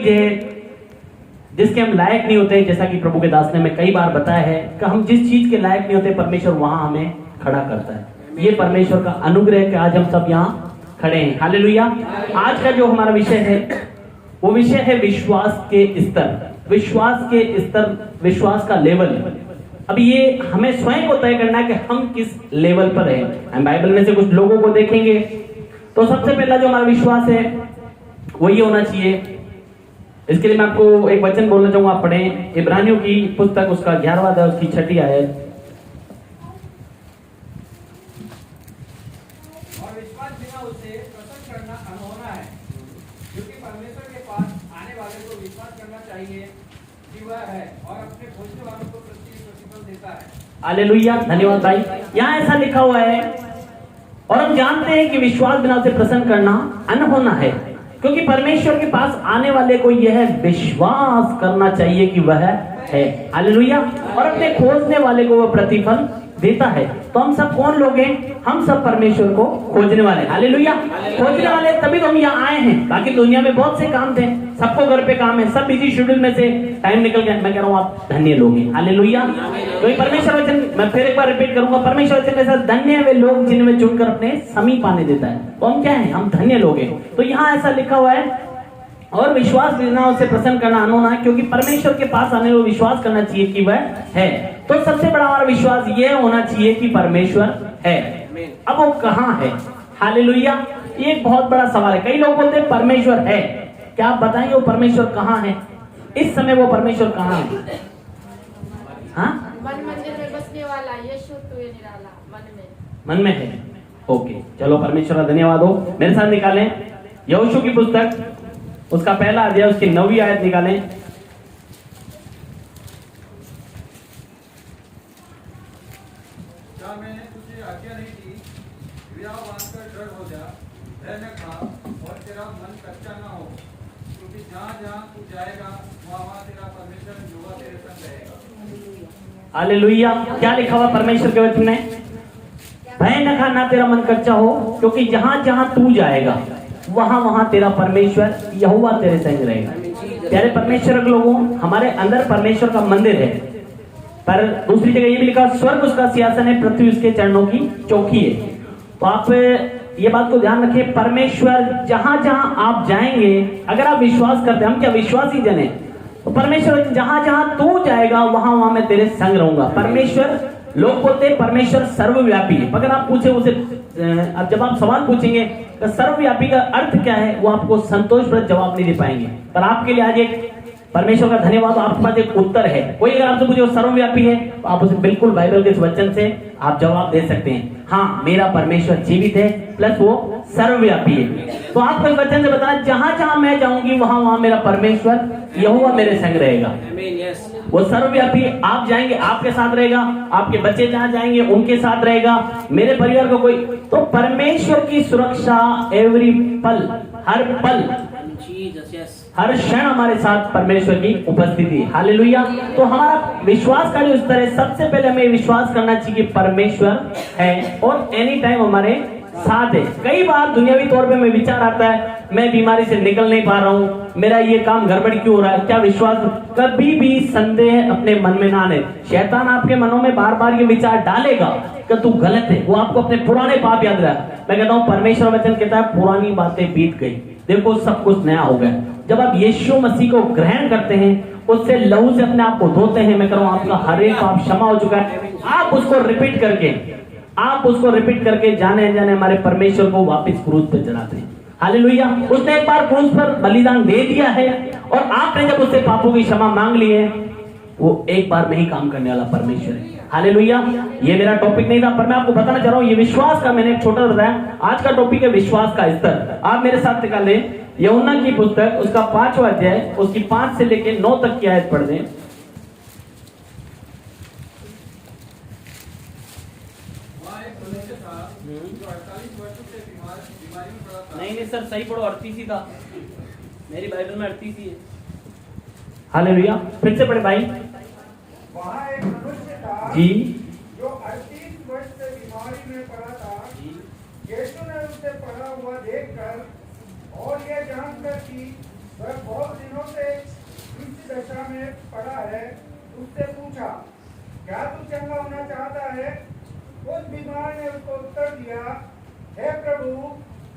चीज है जिसके हम लायक नहीं होते, जैसा कि प्रभु के दास ने हमें कई बार बताया है कि हम जिस चीज के लायक नहीं होते परमेश्वर वहां हमें खड़ा करता है। ये परमेश्वर का अनुग्रह है कि आज हम सब यहाँ खड़े हैं। हालेलुया। आज का जो हमारा विषय है वो विषय है विश्वास के स्तर, विश्वास के स्तर, विश्वास का लेवल। अब ये हमें स्वयं को तय करना है कि हम किस लेवल पर हैं। हम बाइबल में से कुछ लोगों को देखेंगे तो सबसे पहला जो हमारा विश्वास है वो ये होना चाहिए। इसके लिए मैं आपको एक वचन बोलना चाहूंगा, आप पढ़ें इब्रानियों की पुस्तक, उसका 11वां अध्याय, उसकी 6ठी आयत। और विश्वास बिना उसे प्रसन्न करना अनहोना है, क्योंकि परमेश्वर के पास आने वाले को विश्वास करना चाहिए कि वह है और अपने खोजने वालों को प्रतिफल देता है। हालेलुया, धन्यवाद भाई। यहाँ ऐसा लिखा हुआ है और हम जानते हैं कि विश्वास बिना उसे प्रसन्न करना अनहोना है, क्योंकि परमेश्वर के पास आने वाले को यह विश्वास करना चाहिए कि वह है। हालेलुया। और अपने खोजने वाले को वह प्रतिफल देता है। तो हम सब कौन लोग हैं? हम सब परमेश्वर को खोजने वाले। हालेलुया। खोजने वाले तभी तो हम यहाँ आए हैं। बाकी दुनिया में बहुत से काम थे, सबको घर पे काम है, सब बिजी शेड्यूल में से टाइम निकल गया। मैं कह रहा हूँ आप धन्य लोग हैं। हालेलुया। तो ये परमेश्वर वचन मैं फिर एक बार रिपीट करूंगा, परमेश्वर वचन के साथ धन्य वे लोग जिनमें चुनकर अपने समीप आने देता है। तो हम क्या है? हम धन्य लोग हैं। तो यहाँ ऐसा लिखा हुआ है और विश्वास बिना उसे प्रसन्न करना अनहोना है, क्योंकि परमेश्वर के पास आने को विश्वास करना चाहिए कि वह है। तो सबसे बड़ा हमारा विश्वास यह होना चाहिए कि परमेश्वर है। अब वो कहाँ है? हालेलुया। ये एक बहुत बड़ा सवाल है। कई लोग बोलते हैं परमेश्वर है, क्या आप बताएंगे वो परमेश्वर कहाँ है? इस समय वो परमेश्वर कहाँ है? हाँ, मन मंदिर में बसने वाला यीशु तो ये निराला मन में है। ओके, चलो परमेश्वर का धन्यवाद हो। मेरे साथ निकालें यहोशू की पुस्तक, उसका पहला अध्याय, उसकी 9वीं आयत निकालें। क्या मैंने तुझे आज्ञा नहीं दी, विराम बांधकर दृढ़ हो जा, भय न खा और तेरा मन कच्चा न हो, क्योंकि जहाँ जहाँ तू जाएगा वहाँ तेरा परमेश्वर यहोवा तेरे संग रहेगा। हालेलुया। क्या लिखा हुआ परमेश्वर के वचन में? भय न खा, ना तेरा मन कच्चा हो, क्योंकि जहां जहां तू जाएगा वहां वहां तेरा परमेश्वर यहोवा तेरे संग रहेगा। प्यारे परमेश्वर के लोगों, हमारे अंदर परमेश्वर का मंदिर है, पर दूसरी जगह ये भी लिखा स्वर्ग उसका सिंहासन है, पृथ्वी उसके चरणों की चौकी है। तो आप ये बात को ध्यान रखें, परमेश्वर जहां जहां आप जाएंगे, अगर आप विश्वास करते हैं, हम क्या विश्वासी जन है, तो परमेश्वर जहां जहां तू जाएगा वहां वहां मैं तेरे संग रहूंगा। परमेश्वर, लोग बोलते हैं परमेश्वर सर्वव्यापी है। अगर आप पूछे उसे, अब जब आप सवाल पूछेंगे तो सर्वव्यापी का अर्थ क्या है, वो आपको संतोषप्रद जवाब नहीं दे पाएंगे। पर आपके लिए आज एक परमेश्वर का धन्यवाद, आपके पास एक उत्तर है। कोई अगर आपसे पूछे वो सर्वव्यापी है तो आप उसे बिल्कुल बाइबल के इस वचन से आप जवाब दे सकते हैं, हाँ मेरा परमेश्वर जीवित है, प्लस वो सर्वव्यापी है। तो आपको इस वचन से बताना, जहां जहां मैं जाऊंगी वहां वहां मेरा परमेश्वर यहोवा मेरे संग रहेगा। वो सर्वव्यापी, आप जाएंगे आपके साथ रहेगा, आपके बच्चे जहां जाएंगे उनके साथ रहेगा, मेरे परिवार को कोई, तो परमेश्वर की सुरक्षा एवरी पल, हर पल, हर क्षण हमारे साथ परमेश्वर की उपस्थिति। हालेलुया। तो हमारा विश्वास का जो स्तर है, सबसे पहले हमें विश्वास करना चाहिए कि परमेश्वर है और एनी टाइम हमारे साथ है। कई बार दुनियावी तौर पे हमें विचार आता है, मैं बीमारी से निकल नहीं पा रहा हूँ, मेरा ये काम गड़बड़ क्यों हो रहा है, क्या विश्वास? कभी भी संदेह अपने मन में ना आने। शैतान आपके मनों में बार बार ये विचार डालेगा कि तू गलत है, वो आपको अपने पुराने पाप याद रहा। मैं कहता हूँ परमेश्वर वचन कहता है पुरानी बातें बीत गई, देखो सब कुछ नया हो गया। जब आप यीशु मसीह को ग्रहण करते हैं, उससे लहू से अपने आप को धोते हैं, मैं कह रहा हूँ आपका हर एक पाप क्षमा हो चुका है। आप उसको रिपीट करके जाने जाने हमारे परमेश्वर को वापस क्रूस पर चढ़ाते हैं। हालेलुया। उसने एक बार क्रूस पर बलिदान दे दिया है और आपने जब उससे पापों की क्षमा मांग ली है, वो एक बार में ही काम करने वाला परमेश्वर है। हालेलुया। ये मेरा टॉपिक नहीं था, पर मैं आपको बताना चाह रहा हूँ, ये विश्वास का मैंने एक छोटा बताया। आज का टॉपिक है विश्वास का स्तर। आप मेरे साथ निकालें यूहन्ना की पुस्तक, उसका 5वां अध्याय, उसकी 5 से लेकर 9 तक की आयत पढ़ दें। नहीं सर, सही पढ़ो, 38 ही था, मेरी बाइबल में 38 ही है। हालेलुया। फिर से पढ़े भाई। वहाँ एक मनुष्य था जी, जो 38 वर्ष से बीमारी में पड़ा था। यीशु ने उसे पड़ा हुआ देखकर और यह जानकर कि वह बहुत दिनों से दशा में पड़ा है उससे पूछा, क्या तू चंगा होना चाहता है? उस बीमार ने उसको उत्तर दिया, हे प्रभु,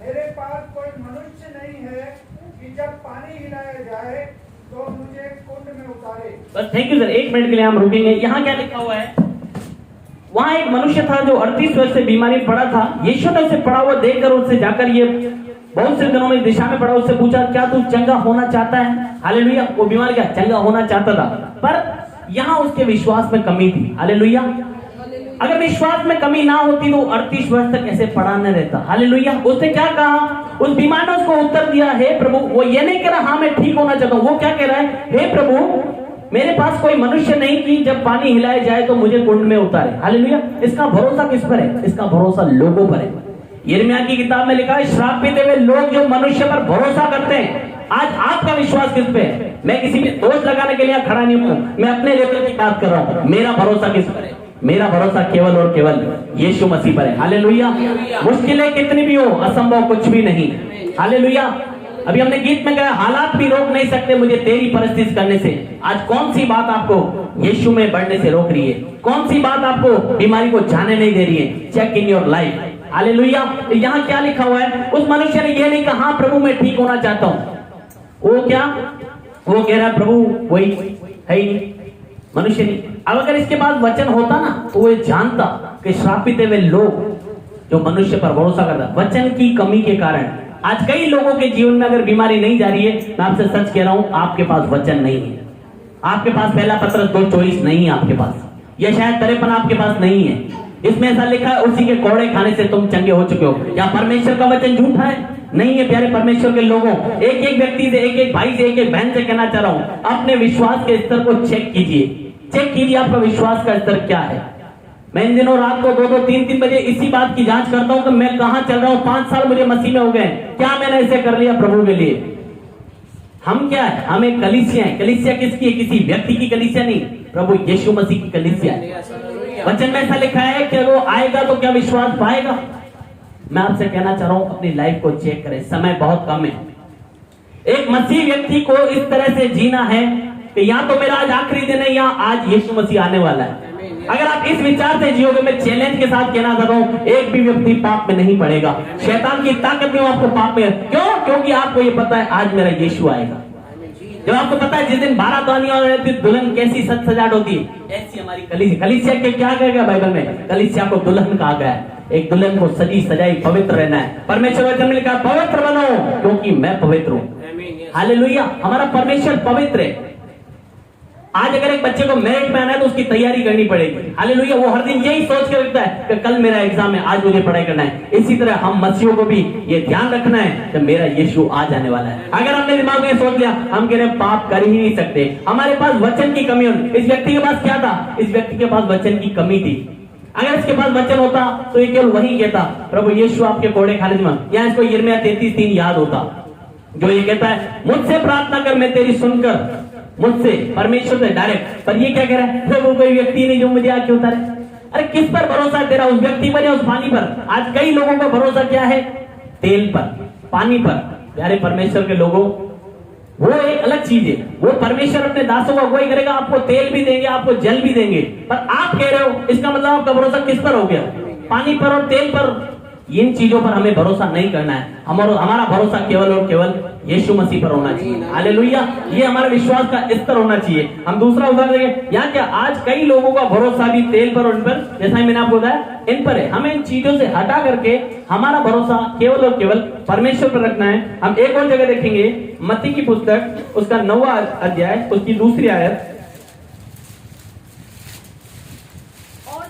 मेरे पास कोई मनुष्य नहीं है कि जब पानी हिलाया जाए तो मुझे कुंड में उतारे। बस थैंक यू सर, 1 मिनट के लिए हम रुकेंगे। यहाँ क्या लिखा हुआ है? वहां एक मनुष्य था जो 38 वर्ष से बीमारी में पड़ा था। यीशु ने उसे पड़ा हुआ देखकर उससे जाकर ये बहुत से दिनों में दिशा में पड़ा, उससे पूछा, क्या तू चंगा होना चाहता है? हालेलुया। वो बीमार क्या चंगा होना चाहता था, पर यहाँ उसके विश्वास में कमी थी। हालेलुया। अगर विश्वास में कमी ना होती तो 38 वर्ष तक ऐसे पड़ा न रहता। हालेलुया। उसने क्या कहा? उस बीमार ने उसको उत्तर दिया, हे प्रभु, वो ये नहीं कह रहा हाँ मैं ठीक होना चाहता हूँ, वो क्या कह रहा है? हे प्रभु, मेरे पास कोई मनुष्य नहीं कि जब पानी हिलाया जाए तो मुझे कुंड में उतारे। हालेलुया। इसका भरोसा किस पर है? इसका भरोसा लोगों पर है। यिर्मयाह की किताब में लिखा है, श्रापित हुए लोग जो मनुष्य पर भरोसा करते हैं। आज आपका विश्वास किस पे है? मैं किसी पे दोष लगाने के लिए खड़ा नहीं हूं, मैं अपने लेवल की बात कर रहा हूं। मेरा भरोसा किस पर है? मेरा भरोसा केवल और केवल यीशु मसीह पर है। हालेलुया। मुश्किलें कितनी भी हो, असंभव कुछ भी नहीं। हालेलुया। अभी हमने गीत में कहा, हालात भी रोक नहीं सकते मुझे तेरी परिस्थिति करने से। आज कौन सी बात आपको यीशु में बढ़ने से रोक रही है? कौन सी बात आपको बीमारी को जाने नहीं दे रही है? Check in your life. Hallelujah. यहाँ क्या लिखा हुआ है? उस मनुष्य ने ये नहीं कहा, हाँ प्रभु मैं ठीक होना चाहता हूँ। वो क्या? वो कह रहा है प्रभु वही है ही नहीं, मनुष्य नहीं। अब अगर इसके बाद वचन होता ना तो वो जानता कि श्रापित हुए लोग जो मनुष्य पर भरोसा करता, वचन की कमी के कारण आज कई लोगों के जीवन में अगर बीमारी नहीं जा रही है, मैं आपसे सच कह रहा हूं, आपके पास वचन नहीं है। आपके पास पहला पत्रस 2:24 नहीं है आपके पास, या शायद 53 आपके पास नहीं है। इसमें ऐसा लिखा है, उसी के कोड़े खाने से तुम चंगे हो चुके हो। क्या परमेश्वर का वचन झूठा है? नहीं है। प्यारे परमेश्वर के लोगों, एक एक व्यक्ति से, एक एक भाई से, एक एक बहन से कहना चाह रहा हूं, अपने विश्वास के स्तर को चेक कीजिए। चेक कीजिए आपका विश्वास का स्तर क्या है। मैं इन दिनों रात को 2-2, 3-3 बजे इसी बात की जांच करता हूं कि मैं कहां चल रहा हूं। 5 साल मुझे मसीह में हो गए, क्या मैंने ऐसे कर लिया प्रभु के लिए? हम क्या है? हम एक कलीसिया है। कलीसिया किसकी है? किसी व्यक्ति की कलीसिया नहीं, प्रभु यीशु मसीह की कलीसिया है। वचन में ऐसा लिखा है कि वो आएगा तो क्या विश्वास पाएगा? मैं आपसे कहना चाह रहा हूं, अपनी लाइफ को चेक करें, समय बहुत कम है। एक मसीह व्यक्ति को इस तरह से जीना है कि या तो मेरा आज आखिरी दिन है या आज यीशु मसीह आने वाला है। अगर आप इस विचार से जियोगे, मैं चैलेंज के साथ कहना चाहता हूं, एक भी व्यक्ति पाप में नहीं पड़ेगा। शैतान की ताकत नहीं आपको पाप में। क्यों? क्योंकि आपको ये पता है आज मेरा यीशु आएगा। जब आपको पता है जिस दिन 12 दानियां रहती, दुल्हन कैसी सज सजावट होती है, ऐसी हमारी कलीसिया। कलीसिया के क्या कहा गया बाइबल में? कलीसिया को दुल्हन कहा गया है। एक दुल्हन को सजी सजाई पवित्र रहना है। परमेश्वर वचन में लिखा, पवित्र बनो क्योंकि मैं पवित्र हूँ। हालेलुया। हमारा परमेश्वर पवित्र है। आज अगर एक बच्चे को मेरिट में आना है तो उसकी तैयारी करनी पड़ेगी। हालेलुया। वो हर दिन यही सोच के रखता है कि कल मेरा एग्जाम है, आज मुझे पढ़ाई करना है। इसी तरह हम मसीहों को भी ये ध्यान रखना है कि मेरा यीशु आ जाने वाला है। अगर हमने दिमाग में सोच लिया, हम कह रहे हैं पाप कर ही नहीं सकते, हमारे पास वचन की कमी हो। इस व्यक्ति के पास क्या था? इस व्यक्ति के पास वचन की कमी थी। अगर इसके पास वचन होता तो ये केवल वही कहता, प्रभु यीशु आपके कोड़े खाने में। या इसको यिर्मयाह 33:3 याद होता, जो ये कहता है, मुझसे प्रार्थना कर, मैं तेरी सुनकर, मुझसे, परमेश्वर से डायरेक्ट। पर ये क्या कह रहा है? प्रभु कोई व्यक्ति नहीं जो मुझे आके उतारे। अरे किस पर भरोसा है तेरा? उस व्यक्ति पर या उस पानी पर? आज कई लोगों का भरोसा क्या है? तेल पर, पानी पर। प्यारे परमेश्वर के लोगों, वो एक अलग चीज है। वो परमेश्वर अपने दासों को अगुवाई करेगा, आपको तेल भी देंगे, आपको जल भी देंगे। पर आप कह रहे हो, इसका मतलब आपका भरोसा किस पर हो गया? पानी पर और तेल पर। इन चीजों पर हमें भरोसा नहीं करना है। हमारा भरोसा केवल और केवल यीशु मसीह पर होना चाहिए। हालेलुया। ये हमारा विश्वास का स्तर होना चाहिए। हम दूसरा उदाहरण देंगे। यहाँ क्या आज कई लोगों का भरोसा भी तेल पर और इन पर, जैसा मैंने आपको बताया, इन पर है। हमें इन चीजों से हटा करके हमारा भरोसा केवल और केवल परमेश्वर पर रखना है। हम एक और जगह देखेंगे, मत्ती की पुस्तक, उसका 9वां अध्याय, उसकी 2री आयत।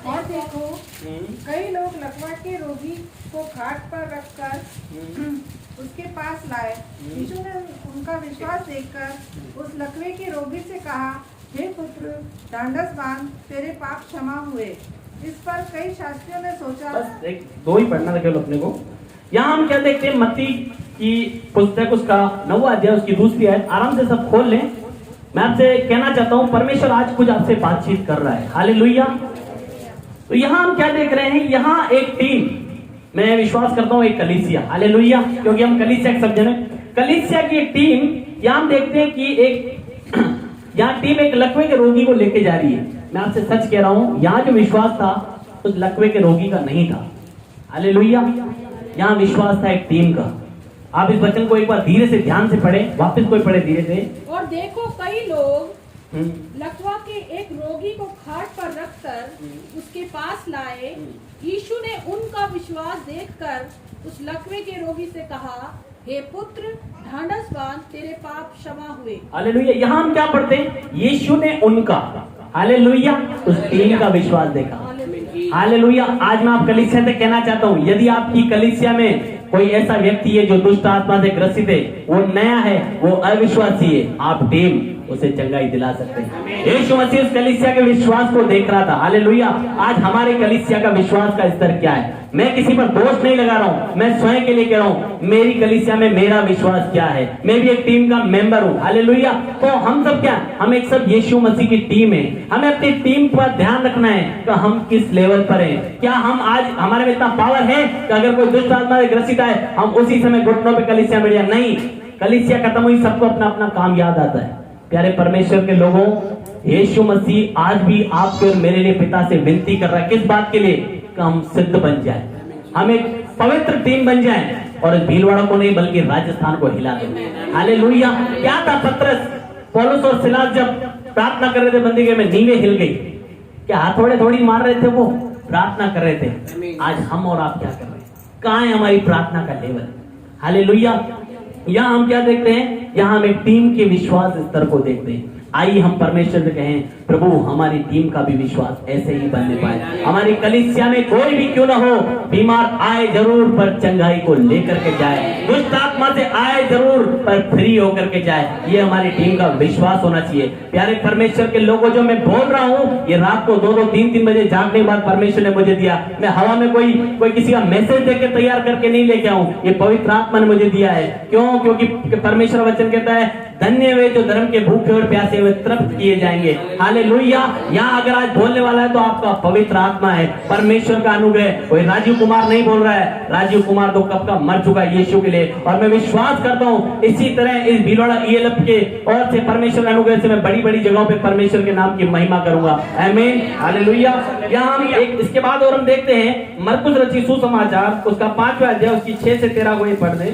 और देखो, कई लोग लकवा के रोगी को खाट पर रखकर उसके पास लाए। यीशु ने उनका विश्वास देखकर उस लकवे के रोगी से कहा, हे पुत्र, ढांढस बांध, तेरे पाप क्षमा हुए। इस पर कई शास्त्रियों ने सोचा। बस एक 2 ही पढ़ना था केवल अपने को। यहाँ हम क्या देखते हैं? मत्ती की पुस्तक, उसका 9वां अध्याय, उसकी 2री आयत। आराम से सब खोल लें। मैं आपसे कहना चाहता हूँ, परमेश्वर आज कुछ आपसे बातचीत कर रहा है। हालेलुया। तो यहाँ हम क्या देख रहे हैं? यहाँ एक टीम, मैं विश्वास करता हूँ एक कलीसिया। हालेलुया। क्योंकि हम कलीसिया के सब जने, कलीसिया की एक टीम। यहाँ हम देखते हैं कि एक यहाँ टीम एक लकवे के रोगी को लेके जा रही है। मैं आपसे सच कह रहा हूं, यहाँ जो विश्वास था उस लकवे के रोगी का नहीं था। हालेलुया। यहाँ विश्वास था एक टीम का। आप इस वचन को एक बार धीरे से ध्यान से पढ़े, वापस कोई पढ़े धीरे से। और देखो कई लोग लकवा के एक रोगी को खाट पर रखकर उसके पास लाए। यीशु ने उनका विश्वास देखकर उस लकवे के रोगी से कहा, हे पुत्र, ढांढस बांध, तेरे पाप क्षमा हुए। हालेलुया। यहाँ हम क्या पढ़ते हैं? यीशु ने उनका, हालेलुया, उस टीम का विश्वास देखा। हालेलुया। आज मैं आप कलीसिया से कहना चाहता हूँ, यदि आपकी कलीसिया में कोई ऐसा व्यक्ति है जो दुष्ट आत्मा से ग्रसित है, वो नया है, वो अविश्वासी है, आप टीम उसे चंगाई दिला सकते हैं। यीशु मसीह उस कलीसिया के विश्वास को देख रहा था। हालेलुया। आज हमारे कलीसिया का विश्वास का स्तर क्या है? मैं किसी पर दोष नहीं लगा रहा हूँ, मैं स्वयं के लिए कह रहा हूँ, मेरी कलीसिया में मेरा विश्वास क्या है? मैं भी एक टीम का मेंबर हूँ। हालेलुया। तो हम सब क्या, हम एक सब यीशु मसीह की टीम है। हमें अपनी टीम पर ध्यान रखना है कि हम किस लेवल पर हैं। क्या हम आज, हमारे में इतना पावर है कि अगर कोई दुष्ट आत्मा से ग्रसित है, हम उसी समय घुटनों पे कलीसिया में? नहीं, कलीसिया खत्म हुई, सबको अपना अपना काम याद आता है। प्यारे परमेश्वर के लोगों, यीशु मसीह आज भी आपके और मेरे लिए पिता से विनती कर रहा है। किस बात के लिए? कि हम सिद्ध बन जाए, हम एक पवित्र टीम बन जाए और इस भीलवाड़ा को नहीं बल्कि राजस्थान को हिला दें। हालेलुया। क्या था पतरस, पौलुस और सिलास जब प्रार्थना कर रहे थे बंदीगृह में, नींवें हिल गई। क्या हाथोड़े थोड़ी मार रहे थे, वो प्रार्थना कर रहे थे। आज हम और आप क्या कर रहे हैं? कहाँ है हमारी प्रार्थना का लेवल? हालेलुया। यहाँ हम क्या देखते हैं? यहाँ हम एक टीम के विश्वास स्तर को देखते हैं। आइए हम परमेश्वर से कहें, प्रभु हमारी टीम का भी विश्वास ऐसे ही बनने पाए। हमारी कलीसिया में कोई भी क्यों ना हो, बीमार आए जरूर पर चंगाई को लेकर के जाए, दुष्ट आत्मा से आए जरूर पर फ्री होकर के जाए। ये हमारी टीम का विश्वास होना चाहिए। प्यारे परमेश्वर के लोगों, जो मैं बोल रहा हूँ, ये रात को 2-2, 3-3 बजे जागने के बाद परमेश्वर ने मुझे दिया। मैं हवा में कोई किसी का मैसेज देकर तैयार करके नहीं लेके आऊं, ये पवित्र आत्मा ने मुझे दिया है। क्यों? क्योंकि परमेश्वर वचन कहता है, धन्य वे जो धर्म के भूखे और प्यासे हुए तृप्त किए जाएंगे। हालेलुया। यहाँ अगर आज बोलने वाला है तो आपका पवित्र आत्मा है, परमेश्वर का अनुग्रह। कोई राजीव कुमार नहीं बोल रहा है, राजीव कुमार तो कब का मर चुका है यीशु के लिए। और मैं विश्वास करता हूँ इसी तरह इस भीलवाड़ा ELF के और से परमेश्वर के अनुग्रह से मैं बड़ी बड़ी जगहों पे परमेश्वर के नाम की महिमा करूंगा। आमीन। हालेलुया। यहाँ हम एक इसके बाद और हम देखते हैं मरकुस रचित सुसमाचार, उसका 5वां अध्याय, उसकी 6 से 13 को ये पढ़ दें।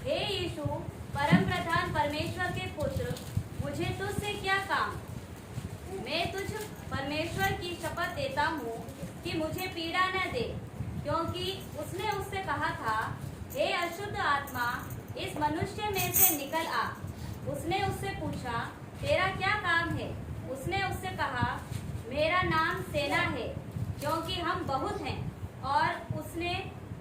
हे यीशु, परम प्रधान परमेश्वर के पुत्र, मुझे तुझसे क्या काम? मैं तुझ परमेश्वर की शपथ देता हूँ कि मुझे पीड़ा न दे, क्योंकि उसने उससे कहा था, हे अशुद्ध आत्मा, इस मनुष्य में से निकल आ। उसने उससे पूछा, तेरा क्या काम है? उसने उससे कहा, मेरा नाम सेना है, क्योंकि हम बहुत हैं। और उसने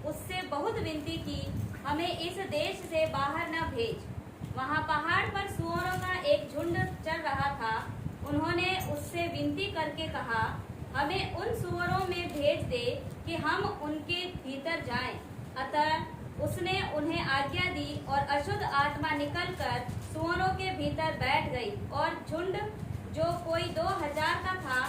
उससे बहुत विनती की, हमें इस देश से बाहर न भेज। वहाँ पहाड़ पर सूअरों का एक झुंड चल रहा था। उन्होंने उससे विनती करके कहा, हमें उन सूअरों में भेज दे कि हम उनके भीतर जाएं। अतः उसने उन्हें आज्ञा दी और अशुद्ध आत्मा निकलकर सूअरों के भीतर बैठ गई और झुंड, जो कोई 2000 का था,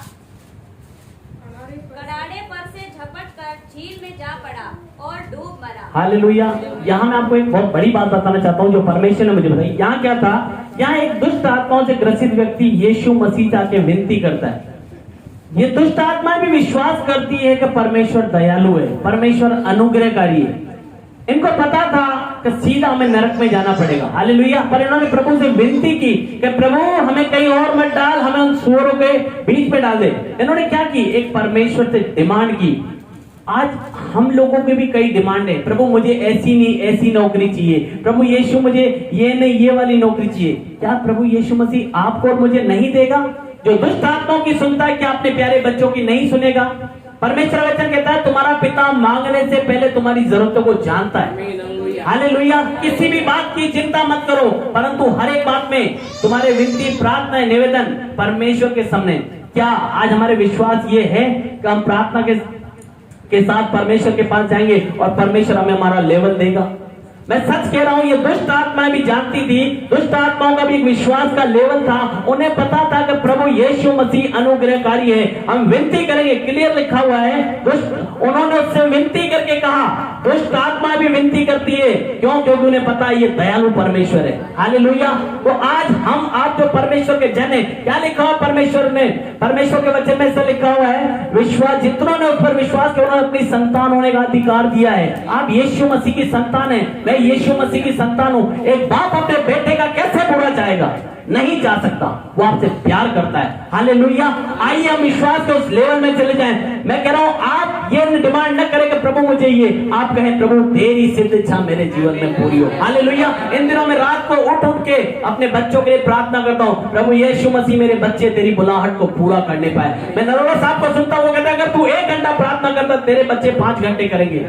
कड़ाड़े पर से झपट कर झील में जा पड़ा और डूब मरा। हालेलुया। यहाँ मैं आपको एक बहुत बड़ी बात बताना चाहता हूँ जो परमेश्वर ने मुझे बताई। यहाँ क्या था? यहाँ एक दुष्ट आत्माओं से ग्रसित व्यक्ति यीशु मसीह जाके विनती करता है। ये दुष्ट आत्मा भी विश्वास करती है कि परमेश्वर दयालु है, परमेश्वर अनुग्रहकारी है। इनको पता था कि सीधा हमें नरक में जाना पड़ेगा। हालेलुया। पर इन्होंने प्रभु से विनती की कि प्रभु हमें कहीं और मत डाल, हमें उन सूअरों के बीच में डाल दे। इन्होंने क्या की? एक परमेश्वर से डिमांड की। आज हम लोगों के भी कई डिमांड है, प्रभु मुझे ऐसी नहीं ऐसी नौकरी चाहिए, प्रभु यीशु मुझे ये नहीं ये वाली नौकरी चाहिए। क्या प्रभु यीशु मसीह आपको और मुझे नहीं देगा? जो दुष्ट आत्माओं की सुनता है, क्या अपने प्यारे बच्चों की नहीं सुनेगा? परमेश्वर वचन कहता है, तुम्हारा पिता मांगने से पहले तुम्हारी जरूरतों को जानता है। हालेलुया। किसी भी बात की चिंता मत करो, परंतु हर एक बात में तुम्हारे विनती, प्रार्थना, निवेदन परमेश्वर के सामने। क्या आज हमारे विश्वास ये है कि हम प्रार्थना के साथ परमेश्वर के पास जाएंगे और परमेश्वर हमें हमारा लेवल देगा? मैं सच कह रहा हूं, ये दुष्ट आत्माएं भी जानती थी, दुष्ट आत्माओं का भी एक विश्वास का लेवल था, उन्हें पता था कि प्रभु यीशु मसीह अनुग्रहकारी है, हम विनती करेंगे। क्लियर लिखा हुआ है, दुष्ट उन्होंने उससे विनती करके कहा, दुष्ट आत्मा भी विनती करती है, क्यों? क्योंकि उन्हें पता है ये दयालु परमेश्वर है। हालेलुया। तो आज हम आप जो परमेश्वर के जन है, क्या लिखा हुआ परमेश्वर ने, परमेश्वर के वचन में से लिखा हुआ है, विश्वास जितनों ने उस पर विश्वास किया उन्होंने अपनी संतान होने का अधिकार दिया है। आप यीशु मसीह की संतान है, मैं यीशु मसीह की संतान हूं। एक बाप अपने बेटे का कैसे बुरा चाहेगा? नहीं जा सकता, वो आपसे प्यार करता है। हालेलुया। आइए हम विश्वास के उस लेवल में चले जाएं। मैं कह रहा हूं, आप ये डिमांड न करें कि प्रभु मुझे ये, आप कहें प्रभु तेरी सिद्ध इच्छा मेरे जीवन में पूरी हो। हालेलुया। इन दिनों में रात को उठ उठ के अपने बच्चों के लिए प्रार्थना करता हूं, प्रभु यीशु मसीह मेरे बच्चे तेरी बुलाहट को पूरा करने पाए। मैं नरोड़ा साहब को सुनता हूं, वो कहता है अगर तू 1 घंटा प्रार्थना करता तेरे बच्चे 5 घंटे करेंगे।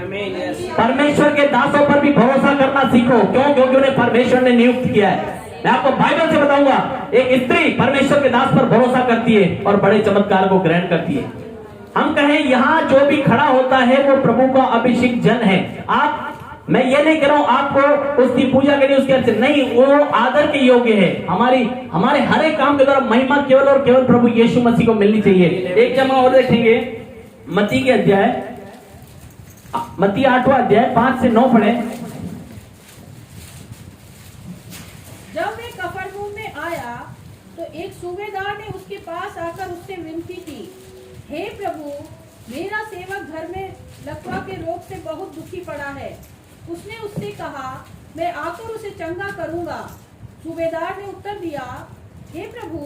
परमेश्वर के दासों पर भी भरोसा करना सीखो, क्यों? क्योंकि उन्हें परमेश्वर ने नियुक्त किया है। मैं आपको बाइबल से बताऊंगा, एक स्त्री परमेश्वर के दास पर भरोसा करती है और बड़े चमत्कार को ग्रहण करती है। हम कहें यहाँ जो भी खड़ा होता है वो प्रभु का अभिषेक जन है। आप, मैं ये नहीं कह रहा हूं आपको उसकी पूजा के लिए उसके अच्छे नहीं, वो आदर के योग्य है। हमारे हर एक काम के द्वारा महिमा केवल और केवल प्रभु यीशु मसीह को मिलनी चाहिए। एक जमा और देखेंगे, मत्ती के अध्याय, मत्ती 8वां अध्याय 5 से 9 पढ़े। जब वे कफरनहूम में आया तो एक सूबेदार ने उसके पास आकर उससे विनती की, हे प्रभु, मेरा सेवक घर में लकवा के रोग से बहुत दुखी पड़ा है। उसने उससे कहा, मैं आकर उसे चंगा करूंगा। सूबेदार ने उत्तर दिया, हे प्रभु,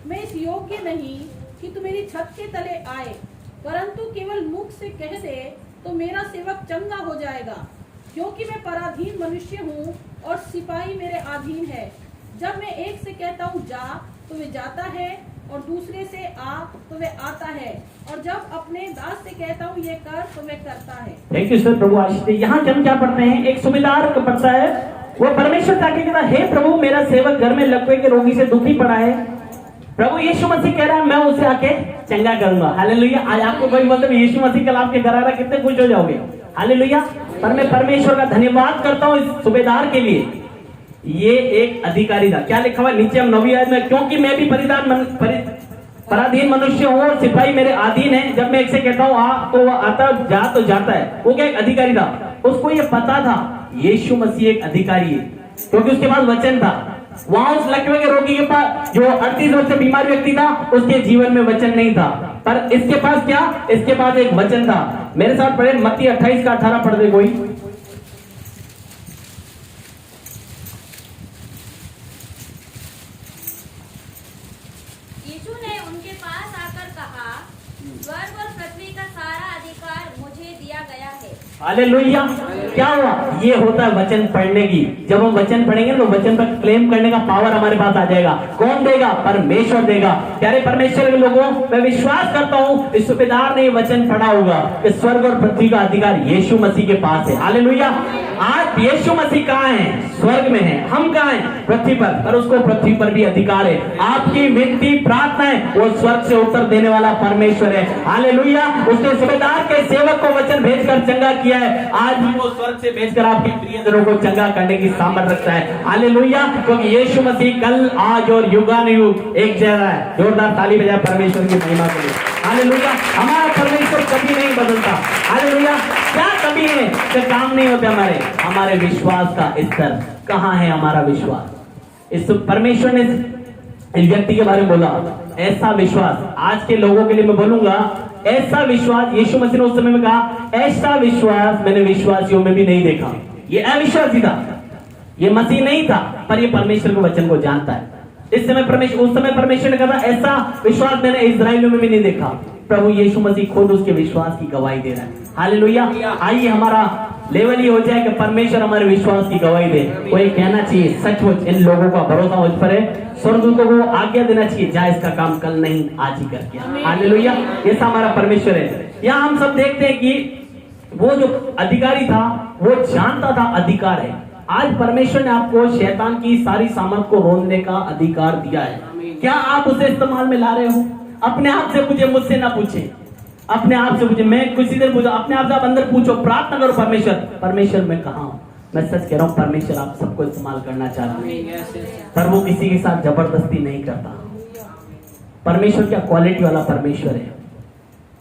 मैं इस योग्य नहीं कि तू मेरी छत के तले आए, परंतु केवल मुख से कह दे तो मेरा सेवक चंगा हो जाएगा, क्योंकि मैं पराधीन मनुष्य हूँ और सिपाही मेरे अधीन है। जब मैं एक से कहता हूँ जा तो वे जाता है, और दूसरे से आ तो वे आता है, और जब अपने दास से कहता हूँ ये कर तो वे करता है। थैंक यू सर, प्रभु आशीष दे। यहाँ जब क्या पढ़ते हैं, एक सूबेदार को पढ़ता है, वो परमेश्वर ताकि कहता है, हे प्रभु, मेरा सेवक घर में लकवे के रोगी से दुखी पड़ा है। प्रभु यीशु मसीह कह रहा है मैं उसे आके चंगा करूंगा। हालेलुया। आज आपको कोई मतलब यीशु मसीह कल आपके घर आ रहा, कितने खुश हो जाओगे। हालेलुया। पर मैं परमेश्वर का धन्यवाद करता हूँ इस सूबेदार के लिए। ये एक अधिकारी था। क्या लिखा हुआ नीचे हम 9वीं आयत में, क्योंकि मैं भी पराधीन मनुष्य हूँ और सिपाही मेरे अधीन है। जब मैं एक से कहता हूँ आ तो वह आता, जा तो जाता है। वो क्या एक अधिकारी था, उसको ये पता था यीशु मसीह एक अधिकारी है, क्योंकि उसके पास वचन था। वहां उस लकवे के रोगी के पास जो 38 वर्ष से बीमार व्यक्ति था, उसके जीवन में वचन नहीं था, पर इसके पास क्या, इसके पास एक वचन था। मेरे साथ पढ़े मत्ती 28 का 18 पढ़ दे कोई। यीशु ने उनके पास आकर कहा, स्वर्ग और पृथ्वी का सारा अधिकार मुझे दिया गया है। हालेलुया। क्या हुआ? ये होता है वचन पढ़ने की। जब हम वचन पढ़ेंगे तो वचन पर क्लेम करने का पावर हमारे पास आ जाएगा। कौन देगा? परमेश्वर देगा। प्यारे परमेश्वर के लोगों, मैं विश्वास करता हूँ इस सूबेदार ने वचन पढ़ा होगा कि स्वर्ग और पृथ्वी का अधिकार यीशु मसीह के पास है। हालेलुया। आज यीशु मसीह कहाँ है? स्वर्ग में है। हम कहाँ हैं? पृथ्वी पर उसको पृथ्वी पर भी अधिकार है। आपकी विनती प्रार्थना है, वो स्वर्ग से उत्तर देने वाला परमेश्वर है। हालेलुया। उसने सूबेदार के सेवक को वचन भेजकर चंगा किया है। आज भी वो स्वर्ग से भेजकर आपके प्रियजनों को चंगा करने की सामर्थ्य रखता है। हालेलुया। क्योंकि यीशु मसीह कल, आज और युगानुयुग एक जैसा है। जोरदार ताली बजाए परमेश्वर की महिमा के लिए। हालेलुया। हमारा परमेश्वर कभी नहीं बदलता। हालेलुया। क्या कभी है कि काम नहीं होते हमारे विश्वास का स्तर कहाँ है? हमारा विश्वास, इस परमेश्वर ने इस व्यक्ति के बारे में बोला, ऐसा विश्वास। आज के लोगों के लिए मैं बोलूंगा, ऐसा विश्वास यीशु मसीह ने उस समय में कहा, ऐसा विश्वास मैंने विश्वासियों में भी नहीं देखा। ये अविश्वासी था, ये मसीह नहीं था, पर ये परमेश्वर के वचन को जानता है। उस समय परमेश्वर ने कहा, ऐसा विश्वास मैंने इस्राएलियों में भी नहीं देखा। प्रभु यीशु मसीह खुद उसके विश्वास की गवाही दे रहा है। हालेलुया। आइए हमारा लेवल ये हो जाए कि परमेश्वर हमारे विश्वास की गवाही दे। वो ये कहना चाहिए, सचमुच इन लोगों का भरोसा मुझ पर है। स्वर्गदूतों को आज्ञा देना चाहिए, जा इसका काम कल नहीं आज ही करके। हालेलुया। ऐसा हमारा परमेश्वर है। यहाँ हम सब देखते हैं कि वो जो अधिकारी था वो जानता था अधिकार है। आज परमेश्वर ने आपको शैतान की सारी सामर्थ को रोकने का अधिकार दिया है। क्या आप उसे इस्तेमाल में ला रहे हो? अपने आप से पूछे, मुझसे ना पूछे। अपने आप से पूछे, मैं किसी दिन पूछा, अपने आप से आप अंदर पूछो, प्रार्थना करो, परमेश्वर मैं कहाँ हूँ? मैं सच कह रहा हूँ, परमेश्वर आप सबको इस्तेमाल करना चाहता है, पर वो किसी के साथ जबरदस्ती नहीं करता। परमेश्वर क्या क्वालिटी वाला परमेश्वर है,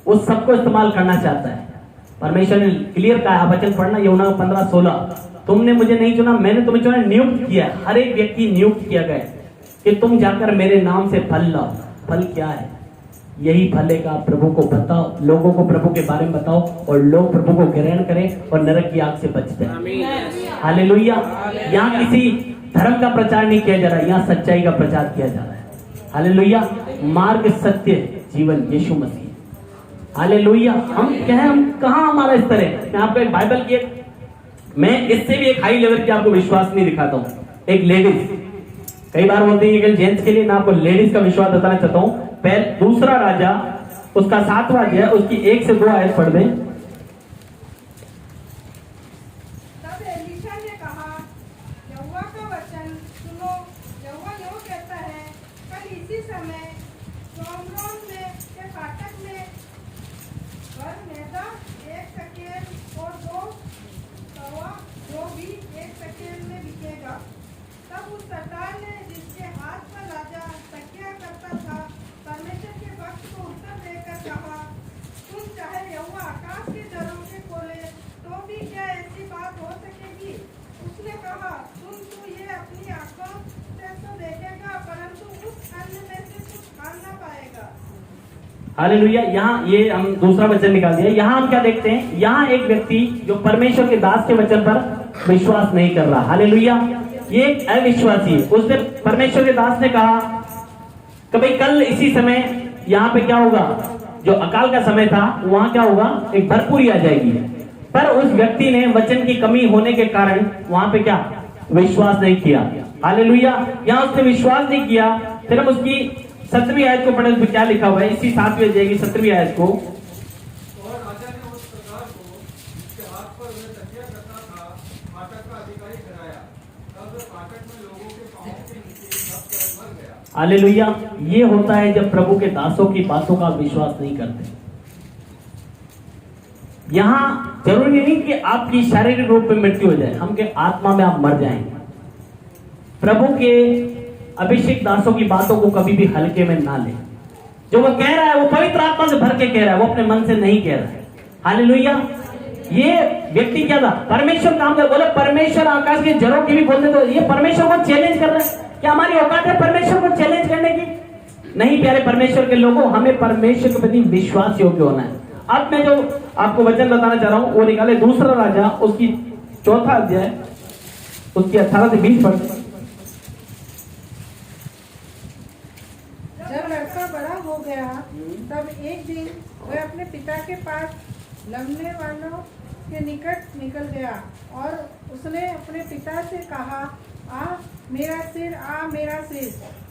वो सबको इस्तेमाल करना चाहता है। परमेश्वर ने क्लियर कहा, वचन पढ़ना यूहन्ना 15:16, तुमने मुझे नहीं चुना, मैंने तुम्हें चुना, नियुक्त किया। हर एक व्यक्ति नियुक्त किया गया कि तुम जाकर मेरे नाम से फल लाओ। फल क्या है? यही फल है का प्रभु को बताओ, लोगों को प्रभु के बारे में बताओ, और लोग प्रभु को ग्रहण करें और नरक की आग से बचते हैं। हालेलुया। यहाँ किसी धर्म का प्रचार नहीं किया जा रहा, यहाँ सच्चाई का प्रचार किया जा रहा है। हालेलुया। मार्ग, सत्य, जीवन यीशु मसीह। हालेलुया। हम कहाँ हमारा स्तर है? मैं आपको एक बाइबल की मैं इससे भी एक हाई लेवल की आपको विश्वास नहीं दिखाता हूँ। एक लेडीज, कई बार बोलते हैं कि जेंट्स के लिए, मैं आपको लेडीज का विश्वास बताना चाहता हूँ। पहले दूसरा राजा उसका 7वां अध्याय, उसकी 1 से 2 आयत पढ़ दें। तब एलीशा ने कहा, यहोवा का वचन सुनो। यहोवा यूं कहता है, कल इसी समय सोमरोन में के फाटक में भर मैदा 1 शकेल और 2 तवा जो भी 1 शकेल में बिकेगा। तब उस सरदार ने, जिसके हाथ पर राजा तकिया करता था, परमेश्वर के भक्त को उत्तर देकर कहा, तुम चाहे यहोवा आकाश के दरों के खोले तो भी क्या ऐसी बात हो सकेगी? उसने कहा, तू ये अपनी आंखों से तो देखेगा, परंतु उस अन्न में से कुछ खा न पाएगा। हालेलुया। यहाँ ये हम दूसरा वचन निकाल दिया। यहाँ हम क्या देखते हैं? यहाँ एक व्यक्ति जो परमेश्वर के दास के वचन पर विश्वास नहीं कर रहा। हालेलुया। ये एक अविश्वासी है। उसने, परमेश्वर के दास ने कहा कि भाई कल इसी समय यहाँ पे क्या होगा, जो अकाल का समय था वहां क्या होगा, एक भरपूरी आ जाएगी। पर उस व्यक्ति ने वचन की कमी होने के कारण वहां पे क्या विश्वास नहीं किया। हालेलुया। यहाँ उसने विश्वास नहीं किया। फिर हम उसकी 17वीं आयत को पढ़े, क्या लिखा हुआ है? इसी 7वीं अध्याय की 17वीं आयत को। और राजा ने उस सरदार को, जिसके हाथ पर वह तकिया करता था, फाटक का अधिकारी कराया। तब वह फाटक में लोगों के पांवों के नीचे दबकर मर गया। हालेलुया। ये होता है जब प्रभु के दासों की बातों का विश्वास नहीं करते। यहाँ जरूरी नहीं कि आपकी शारीरिक रूप में मृत्यु हो जाए, हम के आत्मा में आप मर जाएंगे। प्रभु के अभिषेक दासों की बातों को कभी भी हल्के में ना ले। जो वो कह रहा है वो पवित्र आत्मा से भर के कह रहा है, वो अपने मन से नहीं कह रहा है। हालेलुया। ये व्यक्ति क्या था? परमेश्वर काम कर, बोले परमेश्वर आकाश के जरों की भी खोलते, तो ये परमेश्वर को चैलेंज कर रहा है। क्या हमारी औकात है परमेश्वर को चैलेंज करने की? नहीं प्यारे परमेश्वर के लोगों, हमें परमेश्वर के प्रति विश्वास योग्य होना है। अब मैं जो आपको वचन बताना चाह रहा हूं वो निकाले दूसरा राजा, उसकी 4वां अध्याय, उसकी 18 से 20 पढ़। जब लड़का बड़ा हो गया, तब एक दिन वह अपने पिता के पास लमने वालों के निकट निकल गया और उसने अपने पिता से कहा, आ मेरा सिर, आ मेरा सिर।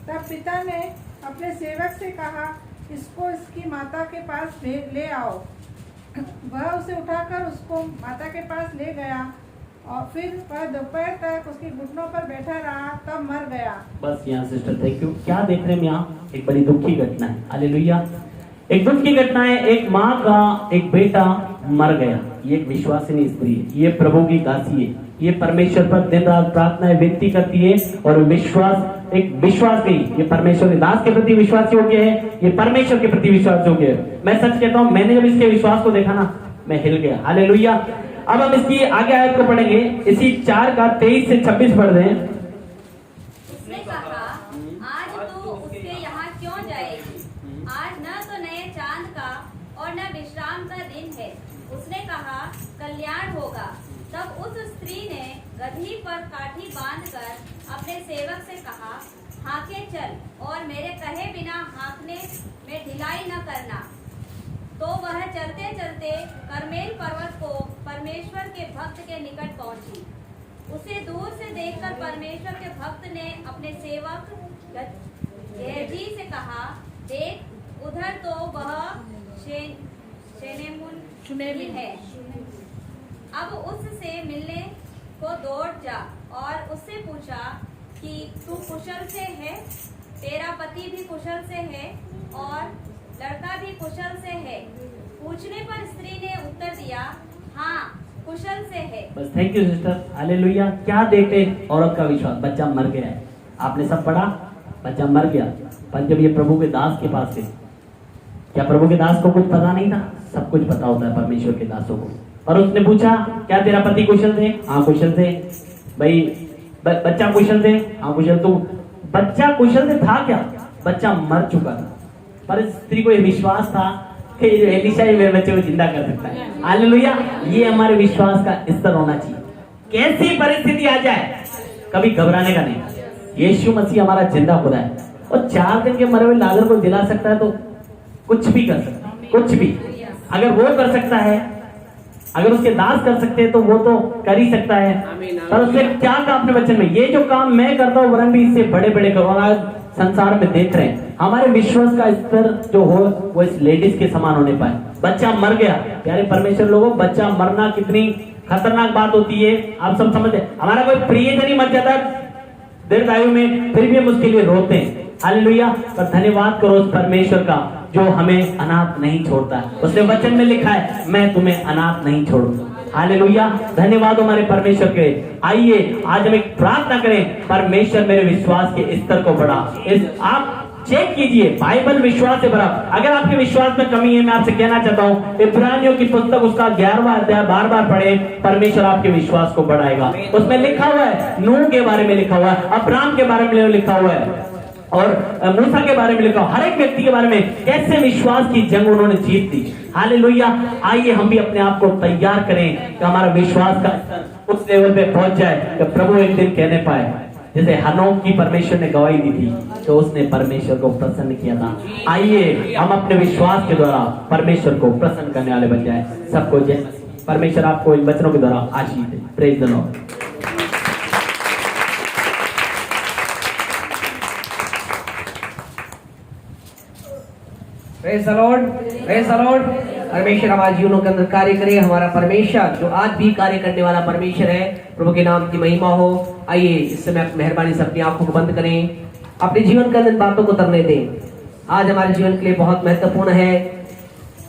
तब पिता ने अपने सेवक से कहा, इसको इसकी माता के पास ले आओ। वह उसे उठाकर उसको माता के पास ले गया और फिर वह दोपहर तक उसके घुटनों पर बैठा रहा, तब मर गया। बस यहाँ सिस्टर, थैंक यू। क्या देख रहे हैं यहाँ? एक बड़ी दुख की घटना है। हालेलुया। एक दुख की घटना है। एक माँ का एक बेटा मर गया। ये एक विश्वासिनी स्त्री है, ये प्रभु की दासी है, ये परमेश्वर पर दिन रात प्रार्थनाएं विनती करती है और विश्वास, एक विश्वास नहीं, ये परमेश्वर के दास के प्रति विश्वास योग्य है, ये परमेश्वर के प्रति विश्वास योग्य है। मैं सच कहता हूँ, मैंने जब इसके विश्वास को देखा ना, मैं हिल गया। हालेलुया। अब हम इसकी आगे आयत को पढ़ेंगे, इसी 4 का 23 से 26 पढ़ दें। उसने कहा, आज तू उसके यहाँ क्यों जाएगी? आज न तो नए चांद का और न विश्राम का दिन है। उसने कहा, कल्याण होगा। तब उस स्त्री ने गदही पर काठी बांधकर अपने सेवक से कहा, हाँके चल और मेरे कहे बिना हाँकने में ढिलाई न करना। तो वह चलते चलते करमेल पर्वत को परमेश्वर के भक्त के निकट पहुंची। उसे दूर से देखकर परमेश्वर के भक्त ने अपने सेवक गेहजी से कहा, देख उधर तो वह शूनेमिन है। अब उससे मिलने को दौड़ जा और उससे पूछा कि तू कुशल से है, तेरा पति भी कुशल से है और लड़का भी कुशल से है। पूछने पर स्त्री ने उत्तर दिया, हाँ कुशल से है। बस थैंक यू सिस्टर, हालेलुया। क्या देखते औरत का विश्वास, बच्चा मर गया है, आपने सब पढ़ा, बच्चा मर गया, पर जब ये प्रभु के दास के पास थे, क्या प्रभु के दास को कुछ पता नहीं था? सब कुछ पता होता है परमेश्वर के दासों को। और उसने पूछा, क्या तेरा पति कुशल थे? हाँ कुशल थे। भाई बच्चा कुशल थे? हाँ कुशल। तो बच्चा कुशल से था क्या? बच्चा मर चुका था, पर स्त्री को ये विश्वास था कि एलीशा ही मेरे बच्चे को जिंदा कर सकता है। हालेलुया। ये हमारे विश्वास का स्तर होना चाहिए। कैसी परिस्थिति आ जाए, कभी घबराने का नहीं। यीशु मसीह हमारा जिंदा खुदा है, और 4 दिन के मरे हुए लाजर को जिला सकता है, तो कुछ भी कर सकता है, कुछ भी। अगर वो कर सकता है, अगर उसके दास कर सकते हैं, तो वो तो कर ही सकता है। पर उसने क्या कहा अपने वचन में, ये जो काम मैं करता हूँ वरन भी इससे बड़े बड़े करो। आज संसार में देख रहे हैं हमारे विश्वास का स्तर जो हो वो इस लेडीज के समान होने पाए। बच्चा मर गया, प्यारे परमेश्वर लोगों, बच्चा मरना कितनी खतरनाक बात होती है, आप सब समझते। हमारा कोई प्रियजन ही मर जाता दीर्घ आयु में, फिर भी हम उसके लिए रोते हैं। हालेलुया। पर धन्यवाद करो उस परमेश्वर का जो हमें अनाथ नहीं छोड़ता। उसने वचन में लिखा है, मैं तुम्हें अनाथ नहीं छोड़ूंगा। हालेलुया। धन्यवाद हमारे परमेश्वर के। आइए आज हम एक प्रार्थना करें, परमेश्वर मेरे विश्वास के स्तर को बढ़ा। आप चेक कीजिए, बाइबल विश्वास से भरा। अगर आपके विश्वास में कमी है, मैं आपसे कहना चाहता हूँ, इब्रानियों की पुस्तक उसका 11वां अध्याय बार-बार पढ़े, परमेश्वर आपके विश्वास को बढ़ाएगा। उसमें लिखा हुआ है, नूह के बारे में लिखा हुआ है, अब्राहम के बारे में लिखा हुआ है, और मूसा के बारे में लिखा, हर एक व्यक्ति के बारे में कैसे विश्वास की जंग उन्होंने जीत दी। हालेलुया। आइए हम भी अपने आप को तैयार करें कि हमारा विश्वास का स्तर उस लेवल पे पहुंच जाए कि प्रभु एक दिन कहने पाए, जैसे हनोक की परमेश्वर ने गवाही दी थी, तो उसने परमेश्वर को प्रसन्न किया था। आइए हम अपने विश्वास के द्वारा परमेश्वर को प्रसन्न करने वाले बन जाए। सबको जय परमेश्वर आपको इन वचनों के द्वारा आशीष दे। Praise the Lord. Praise the Lord, praise the Lord. परमेश्वर हमारे जीवनों के अंदर कार्य करे। हमारा परमेश्वर जो आज भी कार्य करने वाला परमेश्वर है, प्रभु के नाम की महिमा हो। आइए इस समय आप मेहरबानी से अपनी आंखों को बंद करें, अपने जीवन के अंदर बातों को उतरने दें। आज हमारे जीवन के लिए बहुत महत्वपूर्ण है,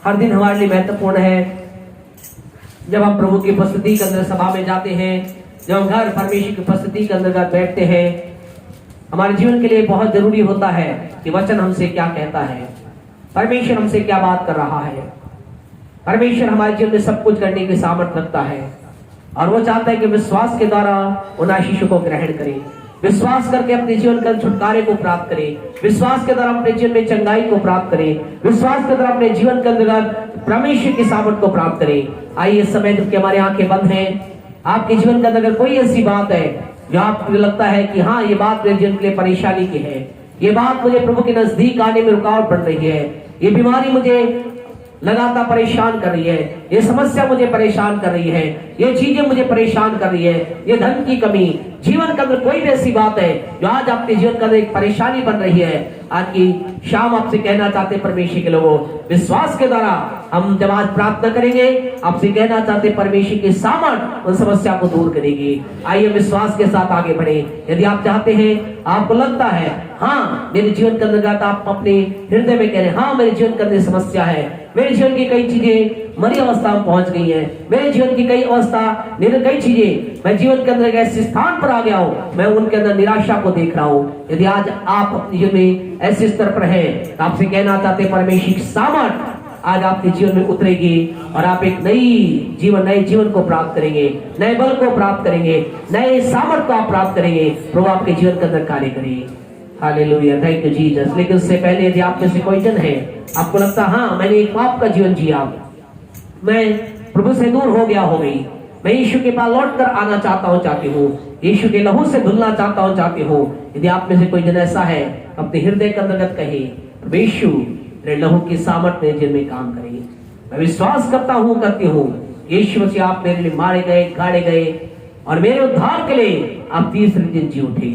हर दिन हमारे लिए महत्वपूर्ण है। जब हम प्रभु की उपस्थिति के अंदर सभा में जाते हैं, जब हम घर परमेश्वर की उपस्थिति के अंदर बैठते हैं, हमारे जीवन के लिए बहुत जरूरी होता है कि वचन हमसे क्या कहता है, परमेश्वर हमसे क्या बात कर रहा है। परमेश्वर हमारे जीवन में सब कुछ करने की सामर्थ्य रखता है, और वो चाहता है कि विश्वास के द्वारा उन आशीषों को ग्रहण करें, विश्वास करके अपने जीवन के छुटकारे को प्राप्त करें, विश्वास के द्वारा अपने जीवन में चंगाई को प्राप्त करें, विश्वास के द्वारा अपने जीवन के अंदर परमेश्वर की सामर्थ्य को प्राप्त करें। आइए इस समय जबकि हमारी आंखें बंद हैं, आपके जीवन के अंदर अगर कोई ऐसी बात है जो आपको लगता है कि हाँ ये बात मेरे जीवन के लिए परेशानी की है, ये बात मुझे प्रभु के नजदीक आने में रुकावट पड़ रही है, ये बीमारी मुझे लगातार परेशान कर रही है, ये समस्या मुझे परेशान कर रही है, ये चीजें मुझे परेशान कर रही है, ये धन की कमी, जीवन के अंदर कोई भी ऐसी बात है जो आज आपके जीवन के अंदर एक परेशानी बन रही है, आज की शाम आपसे कहना चाहते परमेश्वर के लोगों, विश्वास के द्वारा हम जब आज प्रार्थना करेंगे, आपसे कहना चाहते परमेश्वर की सामर्थ उन समस्या को दूर करेगी। आइए विश्वास के साथ आगे बढ़े। यदि आप चाहते हैं, आपको लगता है हाँ मेरे जीवन के अंदर, आप अपने हृदय में कह रहे हैं हाँ मेरे जीवन के अंदर समस्या है, मेरे जीवन की कई चीजें मरी अवस्था में पहुंच गई है, मेरे जीवन की कई अवस्था कई चीजें, मैं जीवन के अंदर एक ऐसे स्थान पर आ गया हूँ, मैं उनके अंदर निराशा को देख रहा हूँ। यदि आज आप अपने जीवन में ऐसे स्तर पर हैं, तो आपसे कहना चाहते परमेश्वर की सामर्थ आज आपके जीवन में उतरेगी, और आप एक नए जीवन को प्राप्त करेंगे, नए बल को प्राप्त करेंगे, नए सामर्थ को आप प्राप्त करेंगे। प्रभु आपके जीवन के अंदर कार्य करें। Hallelujah, thank you Jesus. लेकिन उससे पहले यदि आप में से कोई जन है, आपको लगता हाँ मैंने एक पाप का जीवन जिया, मैं प्रभु से दूर हो गया, हो गई, मैं यीशु के पास लौट कर आना चाहता हूँ, चाहती हूँ, यीशु के लहू से धुलना चाहता हूँ, चाहती हूँ। यदि आप में से कोई जन ऐसा है, अपने हृदय के अंतर्गत कहे यीशु मेरे लहू की सामर्थ मेरे जीवन में काम करे। मैं विश्वास करता हूँ, करती हूँ, यीशु मसीह आप मेरे लिए मारे गए, गाड़े गए, और मेरे उद्धार के लिए आप तीसरे दिन जी उठे।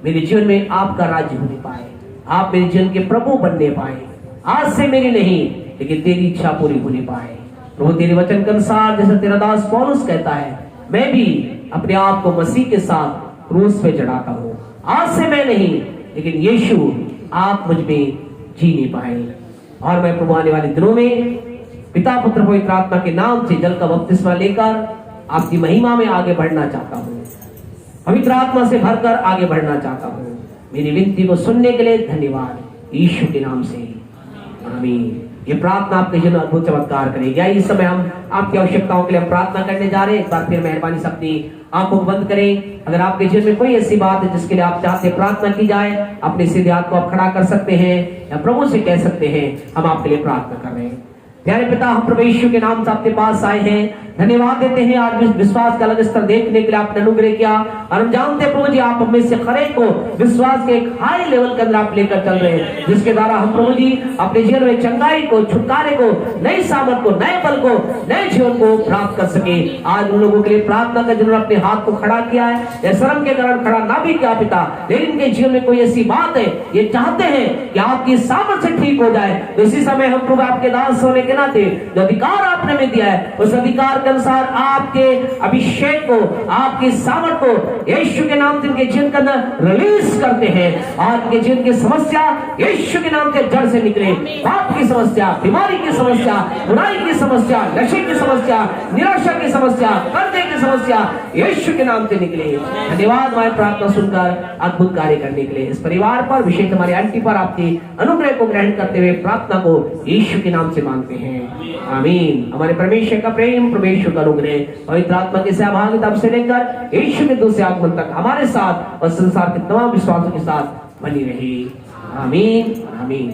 मेरे जीवन में आपका राज्य होने पाए, आप मेरे जीवन के प्रभु बनने पाए। आज से मेरी नहीं लेकिन तेरी इच्छा पूरी होने पाए। प्रभु तेरे वचन के अनुसार जैसे तेरा दास पौलुस कहता है, मैं भी अपने आप को मसीह के साथ क्रूस पे चढ़ाता हूँ। आज से मैं नहीं लेकिन यीशु आप मुझ में जीने पाए। और मैं प्रभु आने वाले दिनों में पिता पुत्र पवित्र आत्मा के नाम से जल का बपतिस्मा लेकर आपकी महिमा में आगे बढ़ना चाहता हूँ, पवित्र आत्मा से भरकर आगे बढ़ना चाहता हूँ। मेरी विनती को सुनने के लिए धन्यवाद, यीशु के नाम से आमीन। ये प्रार्थना आपके जीवन में अद्भुत चमत्कार करेगी। आइए इस समय हम आपकी आवश्यकताओं के लिए हम प्रार्थना करने जा रहे हैं। एक बार फिर मेहरबानी से अपनी आंखों को बंद करें। अगर आपके जीवन में कोई ऐसी बात है जिसके लिए आप चाहते हैं प्रार्थना की जाए, अपने सीधे हाथ को आप खड़ा कर सकते हैं या प्रभु से कह सकते हैं, हम आपके लिए प्रार्थना कर रहे हैं। प्यारे पिता, हम प्रभु यीशु के नाम से आपके पास आए हैं, धन्यवाद देते हैं आज विश्वास का अलग स्तर देखने के लिए आपने अनुग्रह किया। और हम जानते हैं प्रभु जी, आप हमें से हर एक को विश्वास के एक हाई लेवल के अंदर आप लेकर चल रहे हैं, जिसके द्वारा हम प्रभु जी अपने जीवन में चंगाई को, छुटकारे को, नई सामर्थ को, नए बल को, नए जीवन को प्राप्त कर सके। आज उन लोगों के लिए प्रार्थना कर जिन्होंने अपने हाथ को खड़ा किया है, या शर्म के कारण खड़ा ना भी किया पिता, लेकिन इनके जीवन में कोई ऐसी बात है, ये चाहते हैं कि आपकी सामर्थ से ठीक हो जाए, तो इसी समय हम प्रभु आपके दास होने के नाते जो अधिकार आपने में दिया है, उस अधिकार के अनुसार आपके अभिषेक को, आपकी सामर्थ को यीशु के नाम से इनके जीवन के अंदर रिलीज करते हैं। आज के जीवन की समस्या यीशु के नाम के जड़ से निकले। पाप की समस्या, बीमारी की समस्या, बुराई की समस्या, नशे की समस्या, निराशा की समस्या, कर्जे की समस्या यीशु के नाम से निकले। धन्यवाद हमारी प्रार्थना सुनकर अद्भुत कार्य करने के लिए। इस परिवार पर, विशेष हमारे आंटी पर आपकी अनुग्रह को ग्रहण करते हुए प्रार्थना को यीशु के नाम से मांगते हैं, आमीन। हमारे परमेश्वर का प्रेम, परमेश्वर का अनुग्रह, पवित्र आत्मा की सहभागिता से लेकर यीशु के दूसरे आगमन तक हमारे साथ और संसार के तमाम विश्वासों के साथ बनी रही, आमीन आमीन।